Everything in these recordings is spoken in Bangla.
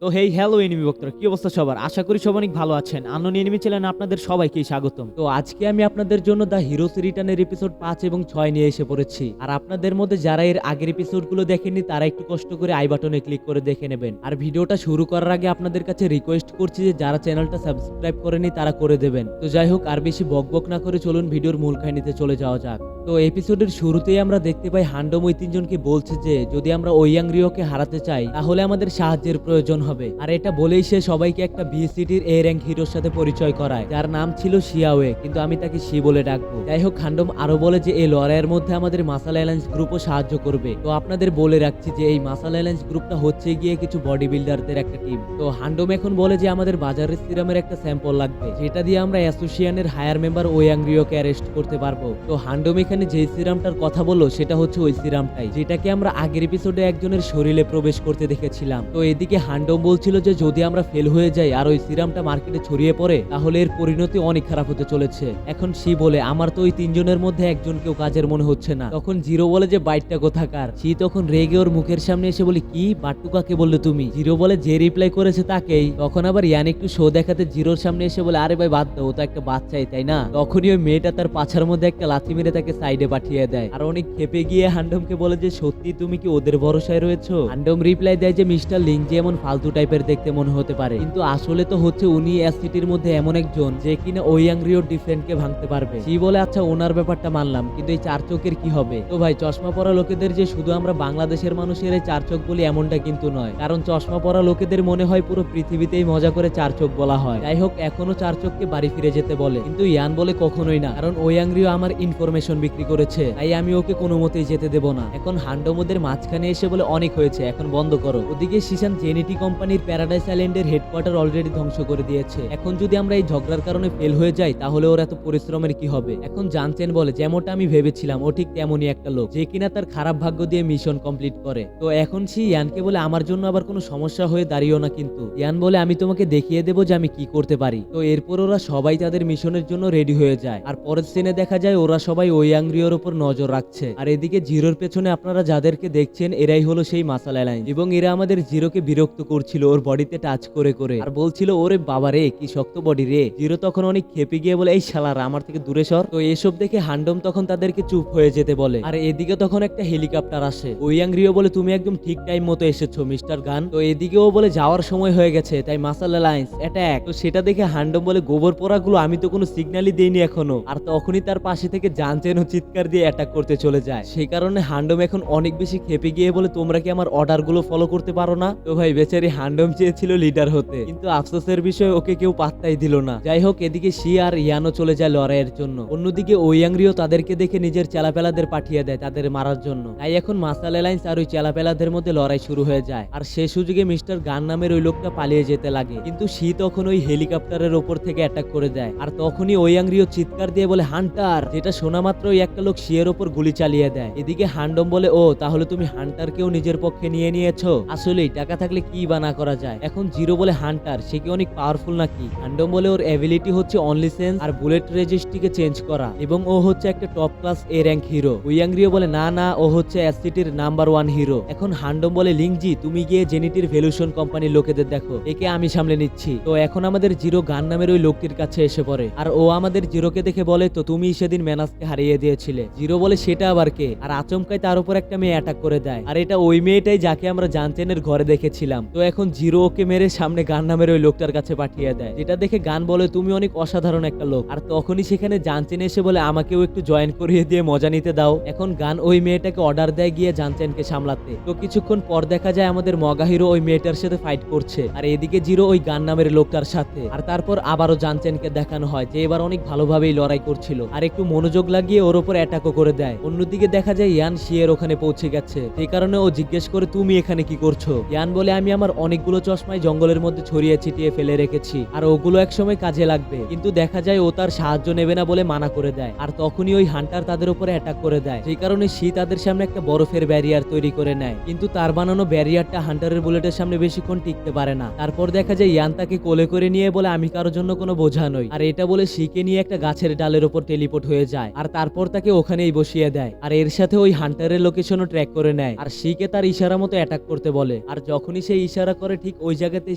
তো হেই হ্যালো এনিমি বক্তরা, কি অবস্থা সবার? আশা করি সবাই অনেক ভালো আছেন। আননোন এনিমি চ্যানেলে আপনাদের সবাইকে স্বাগতম। তো আজকে আমি আপনাদের জন্য দ্য হিরোস রিটার্নের এপিসোড 5 এবং 6 নিয়ে এসে পড়েছি। আর আপনাদের মধ্যে যারা এর আগের এপিসোডগুলো দেখেননি তারা একটু কষ্ট করে আই বাটনে ক্লিক করে দেখে নেবেন। আর ভিডিওটা শুরু করার আগে আপনাদের কাছে রিকোয়েস্ট করছি যে যারা চ্যানেলটা সাবস্ক্রাইব করেনি তারা করে দেবেন। তো যাই হোক, আর বেশি বকবক না করে চলুন ভিডিওর মূল কাহিনীতে চলে যাওয়া যাক। তো এপিসোডের শুরুতেই আমরা দেখতে পাই হান্ডম ওই তিনজনকে বলছে যে যদি আমরা ওয়াং রিওকে হারাতে চাই তাহলে আমাদের সাহায্যের প্রয়োজন হবে। আর এটা বলেই সে সবাইকে একটা বি সিটির এ র্যাঙ্ক হিরোর সাথে পরিচয় করায়, যার নাম ছিল শিয়াওয়ে, কিন্তু আমি তাকে শি বলে ডাকবো। যাই হোক, হান্ডম আরো বলে যে এই লড়াইয়ের মধ্যে আমাদের মাসাল অ্যালায়েন্স গ্রুপও সাহায্য করবে। তো আপনাদের বলে রাখছি যে এই মাসাল অ্যালায়েন্স গ্রুপটা হচ্ছে গিয়ে কিছু বডি বিল্ডারদের একটা টিম। তো হান্ডম এখন বলে যে আমাদের বাজারের সিরামের একটা স্যাম্পল লাগবে, যেটা দিয়ে আমরা অ্যাসোসিয়েশনের হায়ার মেম্বার ওয়াং রিওকে অ্যারেস্ট করতে পারবো। তো হান্ডম এখানে যে সিরামটার কথা বললো সেটা হচ্ছে ওই সিরামটাই, যেটাকে আমরা আগের এপিসোডে একজনের শরীরে প্রবেশ করতে দেখেছিলাম। তো এদিকে হান্ডম বলছিল যে যদি আমরা ফেল হয়ে যাই আর ওই সিরামটা মার্কেটে ছড়িয়ে পড়ে তাহলে এর পরিণতি অনেক খারাপ হতে চলেছে। এখন সি বলে আমার তো ওই তিনজনের মধ্যে একজনকেও কাজের মনে হচ্ছে না। তখন জিরো বলে যে বাইটটা কোথাকার। সি তখন রেগে ওর মুখের সামনে এসে বলে কি বাট্টু কাকে বললে তুমি? জিরো বলে যে রিপ্লাই করেছে তাকেই। তখন আবার ইয়ান একটু শো দেখাতে জিরোর সামনে এসে বলে আরে ভাই বাদ দাও, ও তো একটা বাচ্চাই তাই না? তখনই ওই মেয়েটা তার পাছার মধ্যে একটা লাথি মেরে তাকে সাইডে পাঠিয়ে দেয়। আর অনেক খেপে গিয়ে হান্ডমকে বলে যে সত্যি তুমি কি ওদের ভরসায় রয়েছো? হান্ডম রিপ্লাই দেয় যে মিস্টার লিং যে এমন ফালতু টাইপের দেখতে মনে হতে পারে, কিন্তু আসলে তো হচ্ছে উনি এস সিটির মধ্যে এমন একজন যে কিনা ওয়াং রিওর ডিফেন্সকে ভাঙতে পারবে। সি বলে আচ্ছা ওনার ব্যাপারটা মানলাম, কিন্তু এই চার চোখের কি হবে? তো ভাই চশমা পরা লোকেদের যে শুধু আমরা বাংলাদেশের মানুষের এই চার চোখ বলি এমনটা কিন্তু নয়, কারণ চশমা পরা লোকেদের মনে হয় পুরো পৃথিবীতেই মজা করে চার চোখ বলা হয়। যাই হোক, এখনো চার চোখকে বাড়ি ফিরে যেতে বলে, কিন্তু ইয়ান বলে কখনোই না, কারণ ওয়াং রিও আমার ইনফরমেশন বিক্রি করেছে, তাই আমি ওকে কোনো মতেই যেতে দেব না। এখন হান্ডম ওদের মাঝখানে এসে বলে অনেক হয়েছে, এখন বন্ধ করো। ওদিকে শিশান জেনেটি কোম্পানির প্যারাডাইস আইল্যান্ডের হেডকোয়ার্টার অলরেডি ধ্বংস করে দিয়েছে। এখন যদি আমরা এই ঝগড়ার কারণে ফেল হয়ে যাই তাহলে ওর এত পরিশ্রমের কি হবে? এখন জানছেন বলে যেমনটা আমি ভেবেছিলাম ও ঠিক তেমনই একটা লোক যে কিনা তার খারাপ ভাগ্য দিয়ে মিশন কমপ্লিট করে। তো এখন সে ইয়ানকে বলে আমার জন্য আবার কোনো সমস্যা হয়ে দাঁড়িয়েও না, কিন্তু ইয়ান বলে আমি তোমাকে দেখিয়ে দেবো যে আমি কি করতে পারি। তো এরপর ওরা সবাই তাদের মিশনের জন্য রেডি হয়ে যায়। আর পরের সিনে দেখা যায় ওরা সবাই ওয়াং রিওর উপর নজর রাখছে। আর এদিকে জিরোর পেছনে আপনারা যাদেরকে দেখছেন এরাই হলো সেই মাসাল অ্যালায়েন্স, এবং এরা আমাদের জিরোকে বিরক্ত করছিল ওর বডিতে টাচ করে করে, আর বলছিল ওরে বাবা রে কি শক্ত বডি রে। জিরো তখন অনেক খেপে গিয়ে বলে এই শালারা আমার থেকে দূরে সর। তো এসব দেখে হান্ডম তখন তাদেরকে চুপ হয়ে যেতে বলে। আর এদিকে তখন একটা হেলিকপ্টার আসে। ওয়াং রিও বলে তুমি একদম ঠিক টাইম মতো এসেছো মিস্টার গান। তো এদিকেও বলে যাওয়ার সময় হয়ে গেছে, তাই মাসাল অ্যালায়েন্স অ্যাটাক। তো সেটা দেখে হান্ডম বলে গোবর পোড়াগুলো আমি তো কোনো সিগন্যালই দেইনি এখনো। আর তখনই তার পাশে থেকে জানচেন ও চিৎকার দিয়ে অ্যাটাক করতে চলে যায়। সেই কারণে হান্ডম এখন অনেক বেশি খেপে গিয়ে বলে তোমরা কি আমার অর্ডার গুলো ফলো করতে পারো না? তো ভাই বেচারি হান্ডম চেয়েছিল লিডার হতে, কিন্তু আফসোসের বিষয় ওকে কেউ পাত্তাই দিল না। যাই হোক, এদিকে শি আর ইয়ানো চলে যায় লড়াইয়ের জন্য। অন্যদিকে ওয়াং রিও তাদেরকে দেখে নিজের চেলাপেলাদের পাঠিয়ে দেয় তাদের মারার জন্য। তাই এখন মাসাল অ্যালায়েন্স আর ওই চেলাপেলাদের মধ্যে লড়াই শুরু হয়ে যায়। আর সে সুযোগে মিস্টার গান নামের ওই লোকটা পালিয়ে যেতে লাগে, কিন্তু শি তখন ওই হেলিকপ্টারের ওপর থেকে অ্যাটাক করে দেয়। আর তখনই ওয়াং রিও চিৎকার দিয়ে বলে হান্টার, যেটা শোনা মাত্র ওই একটা লোক শিয়ের ওপর গুলি চালিয়ে দেয়। এদিকে হান্ডম বলে ও তাহলে তুমি হান্টারকেও নিজের পক্ষে নিয়ে নিয়েছো? আসলেই টাকা থাকলে কি বা না করা যায়। এখন জিরো বলে হান্টার সে কি অনেক পাওয়ারফুল নাকি? হান্ডম বলে ওর এবিলিটি হচ্ছে অনলি সেন্স আর বুলেট রেজিস্টটিকে চেঞ্জ করা, এবং ও হচ্ছে একটা টপ ক্লাস এ র্যাঙ্ক হিরো। ওয়াং রিও বলে না না, ও হচ্ছে এসসিটির নাম্বার 1 হিরো। এখন হান্ডম বলে লিংজি তুমি গিয়ে জেনিটির ভ্যালুশন কোম্পানির লোকেদের দেখো, একে আমি সামলে নিচ্ছি। তো এখন আমাদের জিরো গান নামের ওই লোকটির কাছে এসে পড়ে। আর ও আমাদের জিরোকে দেখে বলে তো তুমি সেদিন ম্যানাসকে হারিয়ে দিয়েছিলে। জিরো বলে সেটা আবার কে? আর আচমকায় তার উপর একটা মেয়ে অ্যাটাক করে দেয়, আর এটা ওই মেয়েটাই যাকে আমরা জানচেনের ঘরে দেখেছিলাম। তো এখন জিরো ওকে মেরে সামনে গান নামের ওই লোকটার কাছে পাঠিয়ে দেয়, যেটা দেখে গান বলে তুমি অনেক অসাধারণ একটা লোক। আর তখনই সেখানে জানচেন এসে বলে আমাকেও একটু জয়েন করিয়ে দিয়ে মজা নিতে দাও। এখন গান ওই মেয়েটাকে অর্ডার দেয় গিয়ে জানচেনকে সামলাতে। তো কিছুক্ষণ পর দেখা যায় আমাদের মগা হিরো ওই মেয়েটার সাথে ফাইট করছে, আর এদিকে জিরো ওই গান নামের লোকটার সাথে। আর তারপর আবারও জানচেনকে দেখানো হয় যে এবার অনেক ভালোভাবেই লড়াই করছিল, আর একটু মনোযোগ লাগিয়ে ওর উপর অ্যাটাকও করে দেয়। অন্যদিকে দেখা যায় ইয়ান শিয়ের ওখানে পৌঁছে গেছে, সেই কারণে ও জিজ্ঞেস করে তুমি এখানে কি করছো? ইয়ান বলে আমি আমার অনেকগুলো চশমায় জঙ্গলের মধ্যে ছড়িয়ে ছিটিয়ে ফেলে রেখেছি, আর ওগুলো একসময় কাজে লাগবে। কিন্তু দেখা যায় ও তার সাহায্য নেবে না বলে মানা করে দেয়। আর তখনই ওই হান্টার তাদের উপরে অ্যাটাক করে দেয়, সেই কারণে শি তাদের সামনে একটা বরফের ব্যারিয়ার তৈরি করে নেয়, কিন্তু তার বানানো ব্যারিয়ারটা হান্টারের বুলেটের সামনে বেশিক্ষণ টিকতে পারে না। তারপর দেখা যায় ইয়ান তাকে কোলে করে নিয়ে বলে আমি কারোর জন্য কোনো বোঝা নই, আর এটা বলে শিকে নিয়ে একটা গাছের ডালের উপর টেলিপোর্ট হয়ে যায়। আর তারপর তারপর তাকে ওখানেই বসিয়ে দেয় আর এর সাথে ওই হান্টারের লোকেশনও ট্র্যাক করে নেয় আর শিকে তার ইশারা মতো অ্যাটাক করতে বলে আর যখনই সে ইশারা করে ঠিক ওই জায়গাতে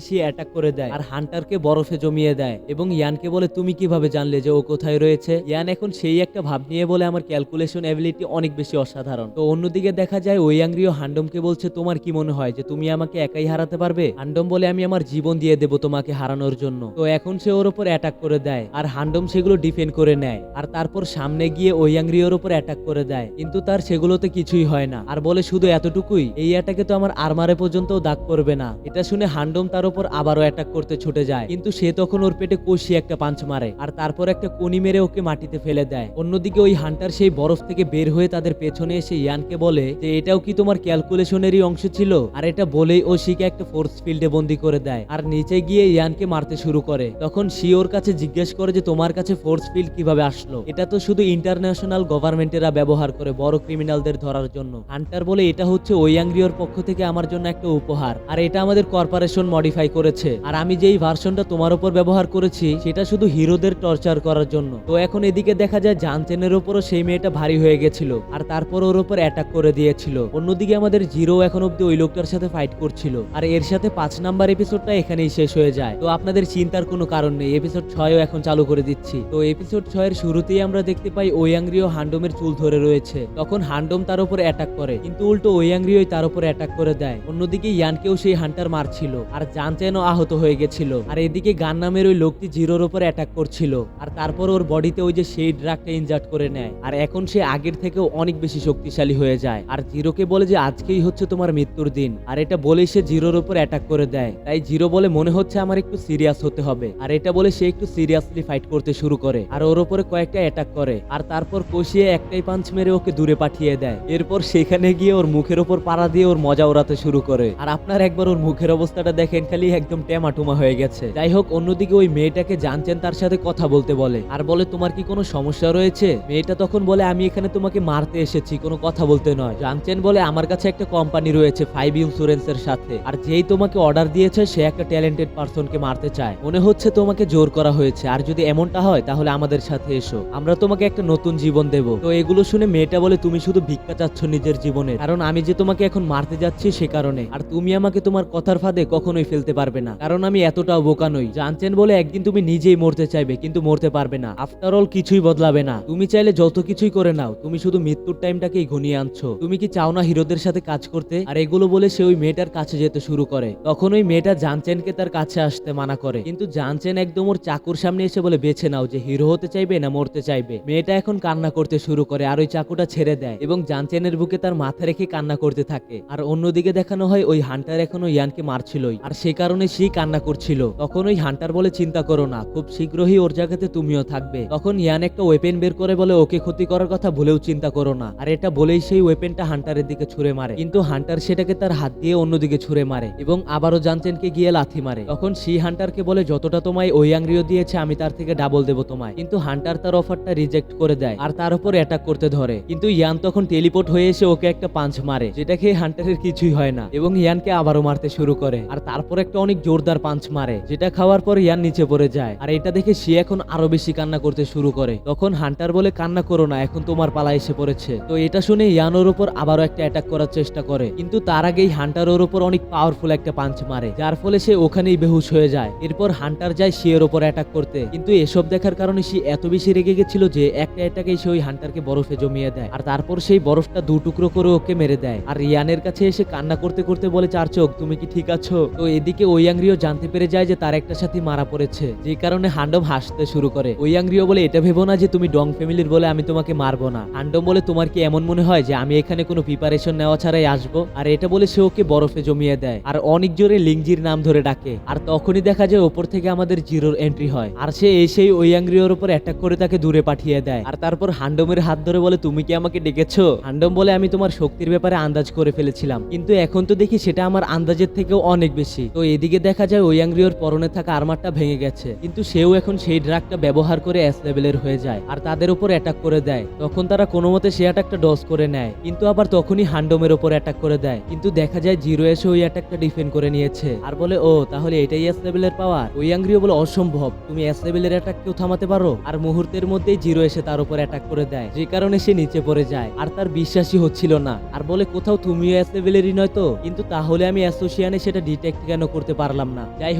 সে অ্যাটাক করে দেয় আর হান্টারকে বরফে জমিয়ে দেয় এবং ইয়ানকে বলে তুমি কিভাবে জানলে যে ও কোথায় রয়েছে। ইয়ান এখন সেই একটা ভাব নিয়ে বলে আমার ক্যালকুলেশন এবিলিটি অনেক বেশি অসাধারণ। তো অন্যদিকে দেখা যায় ওয়াংরিও হান্ডমকে বলছে তোমার কি মনে হয় যে তুমি আমাকে একাই হারাতে পারবে? হান্ডম বলে আমি আমার জীবন দিয়ে দেবো তোমাকে হারানোর জন্য। তো এখন সে ওর উপর অ্যাটাক করে দেয় আর হান্ডম সেগুলো ডিফেন্ড করে নেয় আর তারপর সামনে গিয়ে ওয়াংরিওর উপর অ্যাটাক করে দেয় কিন্তু তার সেগুলোতে কিছুই হয় না আর বলে শুধু এতটুকুই, এই অ্যাটাকে তো আমার আর্মারে পর্যন্ত দাগ করবে না। এটা শুনে হান্ডম তার উপর আবারও অ্যাটাক করতে ছুটে যায় কিন্তু সে তখন ওর পেটে কষিয়ে একটা পাঞ্চ মারে আর তারপর একটা কোনি মেরে ওকে মাটিতে ফেলে দেয়। অন্যদিকে ওই হান্টার সেই বরফ থেকে বের হয়ে তাদের পেছনে এসে ইয়ানকে বলে যে এটাও কি তোমার ক্যালকুলেশনেরই অংশ ছিল? আর এটা বলেই ও শিকে একটা ফোর্স ফিল্ডে বন্দি করে দেয় আর নিচে গিয়ে ইয়ানকে মারতে শুরু করে। তখন শি ওর কাছে জিজ্ঞেস করে যে তোমার কাছে ফোর্স ফিল্ড কিভাবে আসলো? এটা তো শুধু ইন্টারন্যাশনাল গভর্নমেন্টেরা ব্যবহার করে বড় ক্রিমিনালদের ধরার জন্য। হান্টার বলে এটা হচ্ছে ওয়াংরিওর পক্ষ থেকে আমার জন্য একটা উপহার আর এটা আমাদের কর্পোরেশন মডিফাই করেছে আর আমি যেই ভার্সনটা তোমার উপর ব্যবহার করেছি সেটা শুধু হিরোদের টর্চার করার জন্য। তো এখন এদিকে দেখা যায় জানচেনের উপরও সেই মেয়েটা ভারী হয়ে গেছিল আর তারপর ওর উপর অ্যাটাক করে দিয়েছিল। অন্যদিকে আমাদের জিরো এখন অব্দি ওই লোকটার সাথে ফাইট করছিল আর এর সাথে 5 নাম্বার এপিসোডটা এখানেই শেষ হয়ে যায়। তো আপনাদের চিন্তার কোনো কারণ নেই, এপিসোড 6ও এখন চালু করে দিচ্ছি। তো এপিসোড 6 এর শুরুতেই আমরা দেখতে পাই ওয়াংরিও হান্ডমের চুল ধরে রয়েছে। তখন হান্ডম তার উপর অ্যাটাক করে কিন্তু উল্টো ওয়াংরিওই তার উপর অ্যাটাক করে দেয়। অন্যদিকে ইয়ানকেও সেই হান্টার মারছিল আর জানচেনও আহত হয়ে গেছিল আর এদিকে গান নামের ওই লোকটি জিরোর উপর অ্যাটাক করছিল আর তারপর ওর বডিতে ওই যে সেই ড্রাগটা ইনজার্ট করে নেয় আর এখন সে আগের থেকেও অনেক বেশি শক্তিশালী হয়ে যায় আর জিরোকে বলে যে আজকেই হচ্ছে তোমার মৃত্যুর দিন আর এটা বলেই সে জিরোর উপর অ্যাটাক করে দেয়। তাই জিরো বলে মনে হচ্ছে আমার একটু সিরিয়াস হতে হবে আর এটা বলে সে একটু সিরিয়াসলি ফাইট করতে শুরু করে আর ওর উপরে কয়েকটা অ্যাটাক করে আর তারপর কষিয়ে একটাই পাঞ্চ মেরে ওকে দূরে পাঠিয়ে দেয়। এরপর সেখানে গিয়ে ওর মুখের উপর পাড়া দিয়ে ওর মজা ওড়াতে শুরু করে আর আপনার একবার ওর মুখের অবস্থাটা দেখেন, খালি একদম টেমাটুমা হয়ে গেছে। যাই হোক, অন্যদিকে ওই মেয়েটাকে জানচেন তার সাথে কথা বলতে বলে আর বলে তোমার কি কোনো সমস্যা রয়েছে? মেয়েটা তখন বলে আমি এখানে তোমাকে মারতে এসেছি, কোনো কথা বলতে নয়। জানচেন বলে আমার কাছে একটা কোম্পানি রয়েছে 5 ইন্স্যুরেন্সের সাথে আর যেই তোমাকে অর্ডার দিয়েছে সে একটা ট্যালেন্টেড পারসনকে মারতে চায়, মনে হচ্ছে তোমাকে জোর করা হয়েছে আর যদি এমনটা হয় তাহলে আমাদের সাথে এসো, আমরা তোমাকে একটা নতুন জীবন দেব। তো এগুলো শুনে মেয়েটা বলে তুমি শুধু ভিক্ষা চাচ্ছ নিজের জীবনের, কারণ আমি যে তোমাকে এখন মারতে যাচ্ছি সে কারণে, আর তুমি আমাকে তোমার কথার ফাঁদে কখনোই ফেলতে পারবে না, কারণ আমি এতটাও বোকা নই। জানচেন বলে একদিন তুমি নিজেই মরতে চাইবে কিন্তু মরতে পারবে না, আফটার অল কিছুই বদলাবে না, তুমি চাইলে যত কিছুই করে নাও, তুমি শুধু মৃত্যুর টাইমটাকেই ঘনিয়ে আনছো, তুমি কি চাও না হিরোদের সাথে কাজ করতে? আর এগুলো বলে সে ওই মেয়েটার কাছে যেতে শুরু করে। তখন ওই মেয়েটা জানচেনকে তার কাছে আসতে মানা করে, কিন্তু জানচেন একদম ওর চাকুর সামনে এসে বলে বেছে নাও যে হিরো হতে চাইবে না মরতে চাইবে। মেয়েটা এখন কান্না করতে শুরু করে আর ওই চাকুটা ছেড়ে দেয় এবং জানচেনের বুকে তার মাথা রেখে কান্না করতে থাকে। আর অন্যদিকে দেখানো হয় ওই হান্টার এখনো ইয়ানকে মারছিলই আর সে কারণে সেই কান্না করছিল। তখন ওই হান্টার বলে চিন্তা করো না, খুব শীঘ্রই ওর জায়গাতে তুমিও থাকবে। তখন ইয়ান একটা ওয়েপেন বের করে বলে ওকে ক্ষতি করার কথা ভুলেও চিন্তা করো না, আর এটা বলেই সেই ওয়েপেনটা হান্টারের দিকে ছুঁড়ে মারে, কিন্তু হান্টার সেটাকে তার হাত দিয়ে অন্যদিকে ছুঁড়ে মারে এবং আবারও জানচেনকে গিয়ে লাথি মারে। তখন সেই হান্টারকে বলে যতটা তোমায় ওয়াংরিও দিয়েছে আমি তার থেকে ডাবল দেবো তোমায়, কিন্তু হান্টার তার অফারটা রিজেক্ট করে দেয় আর তার উপর অ্যাটাক করতে ধরে, কিন্তু ইয়ান তখন টেলিপোর্ট হয়ে এসে ওকে একটা পাঞ্চ মারে যেটা খেয়ে হান্টারের কিছুই হয় না এবং ইয়ানকে আবারও মারতে শুরু করে আর তারপর একটা অনেক জোরদার পাঞ্চ মারে যেটা খাওয়ার পর ইয়ান নিচে পড়ে যায়। আর এটা দেখে সে এখন আরো বেশি কান্না করতে শুরু করে। তখন হান্টার বলে কান্না করো না, এখন তোমার পালা এসে পড়েছে। তো এটা শুনে ইয়ান ওর উপর আবারও একটা অ্যাটাক করার চেষ্টা করে, কিন্তু তার আগেই হান্টার ওর উপর অনেক পাওয়ারফুল একটা পাঞ্চ মারে যার ফলে সে ওখানেই বেহুশ হয়ে যায়। এরপর হান্টার যায় শিয়ের উপর অ্যাটাক করতে, কিন্তু এসব দেখার কারণে সে এত বেশি রেগে গেছিল যে একটা অ্যাটাকেই সে ওই হান্টারকে বরফে জমিয়ে দেয় আর তারপর সেই বরফটা দু টুকরো করে ওকে মেরে দেয়। আর ইয়ানের কাছে এসে কান্না করতে করতে বলে চার চোখ তুমি কি ঠিক আছো? তো এদিকে ওয়াংরিও জানতে পেরে যায় যে তার একটা সাথী মারা পড়েছে, যে কারণে হান্ডম হাসতে শুরু করে। ওয়াংরিও বলে এটা ভেবো না যে তুমি ডং ফ্যামিলির বলে আমি তোমাকে মারবো না। হান্ডম বলে তোমার কি এমন মনে হয় যে আমি এখানে কোনো প্রিপারেশন নেওয়া ছাড়াই আসবো? আর এটা বলে সে ওকে বরফে জমিয়ে দেয় আর অনেক জোরে লিংজির নাম ধরে ডাকে। আর তখনই দেখা যায় ওপর থেকে আমাদের জিরোর এন্ট্রি হয় আর সে এসেই ওয়াংরিওর উপর অ্যাটাক করে তাকে দূরে পাঠিয়ে দেয়। আর তারপর হান্ডমের হাত ধরে বলে তুমি কি আমাকে ডেকেছো? হান্ডম বলে আমি তোমার শক্তির ব্যাপারে আন্দাজ করে ফেলেছিলাম, কিন্তু এখন তো দেখি সেটা আমার আন্দাজের থেকেও অনেক বেশি। তো এদিকে দেখা যায় ওয়াংরিওর পরনে থাকা আর্মারটা ভেঙে গেছে, কিন্তু সেও এখন সেই ড্রাগটা ব্যবহার করে এস লেভেলের হয়ে যায় আর তাদের উপর অ্যাটাক করে দেয়। তখন তারা কোনো মতে সে অ্যাটাকটা ডজ করে নেয়, কিন্তু আবার তখনই হান্ডমের উপর অ্যাটাক করে দেয়, কিন্তু দেখা যায় জিরো এসে ওই অ্যাটাকটা ডিফেন্ড করে নিয়েছে আর বলে ও তাহলে এটাই এস লেভেলের পাওয়ার? ওয়াংরিও বলে অসম্ভব, তুমি এস লেভেলের অ্যাটাক কেউ থামাতে পারো? আর মুহূর্তের মধ্যেই জিরো এসে তার উপর অ্যাটাক অ্যাটাক করে দেয়, যে কারণে সে নিচে পড়ে যায়। আর তার বিশ্বাসই হচ্ছিল না, আর বলে কোথাও তুমিও এস লেভেলেরই নয় তো, কিন্তু তাহলে আমি অ্যাসোসিয়ানে সেটা ডিটেক্ট কেন করতে পারলাম না? যাই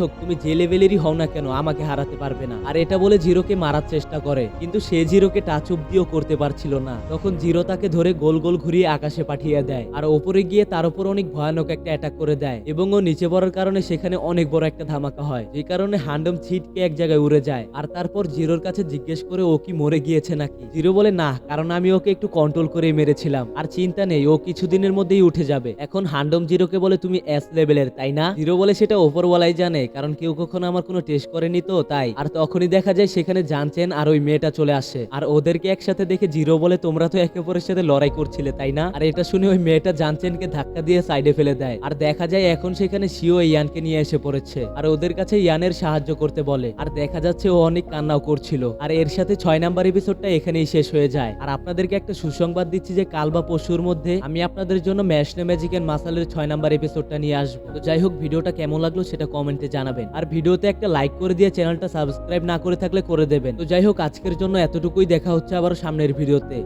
হোক, তুমি যে লেভেলেরই হও না কেন আমাকে হারাতে পারবে না। আর এটা বলে জিরোকে মারার চেষ্টা করে, কিন্তু সে জিরোকে টাচ অব্দিও করতে পারছিল না। তখন জিরো তাকে ধরে গোল গোল ঘুরিয়ে আকাশে পাঠিয়ে দেয়, আর ওপরে গিয়ে তার উপর অনেক ভয়ানক একটা অ্যাটাক করে দেয়, এবং ও নিচে পড়ার কারণে সেখানে অনেক বড় একটা ধামাকা হয়, যে কারণে হান্ডম ছিটকে এক জায়গায় উড়ে যায়। আর তারপর জিরোর কাছে জিজ্ঞেস করে ও কি মরে গিয়েছে নাকি। জিরো বলে না, কারণ আমি ওকে একটু কন্ট্রোল করে মেরেছিলাম, আর চিন্তা নেই, ও কিছুদিনের মধ্যেই উঠে যাবে। এখন হান্ডম জিরোকে বলে তুমি এস লেভেলের তাই না? জিরো বলে সেটা ওপরওয়ালাই জানে, কারণ কেউ কখনো আমার কোনো টেস্ট করেনি তো তাই। আর তখনই দেখা যায় সেখানে জানছেন আর ওই মেয়েটা চলে আসে, আর ওদেরকে একসাথে দেখে জিরো বলে তোমরা তো একে অপরের সাথে লড়াই করছিলে তাই না? আর এটা শুনে ওই মেয়েটা জানছেনকে ধাক্কা দিয়ে সাইডে ফেলে দেয়, আর দেখা যায় এখন সেখানে শিও ইয়ানকে নিয়ে এসে পড়েছে, আর ওদের কাছে ইয়ানের সাহায্য করতে বলে। আর দেখা যাচ্ছে ও অনেক কান্নাও করছিল। আর এর সাথে 6 নাম্বার এপিসোডটা এখানেই শেষ হয়ে যায়। আর আপনাদেরকে একটা সুসংবাদ দিচ্ছি যে কাল বা পরশুর মধ্যে আমি আপনাদের জন্য ম্যাশনে ম্যাজিক এন্ড মাসালের 6 নাম্বার এপিসোডটা নিয়ে আসবো। তো যাই হোক, ভিডিওটা কেমন লাগলো সেটা কমেন্টে জানাবেন, আর ভিডিওতে একটা লাইক করে দিয়ে চ্যানেলটা সাবস্ক্রাইব না করে থাকলে করে দেবেন। তো যাই হোক, আজকের জন্য এতটুকুই। দেখা হচ্ছে আবার সামনের ভিডিওতে।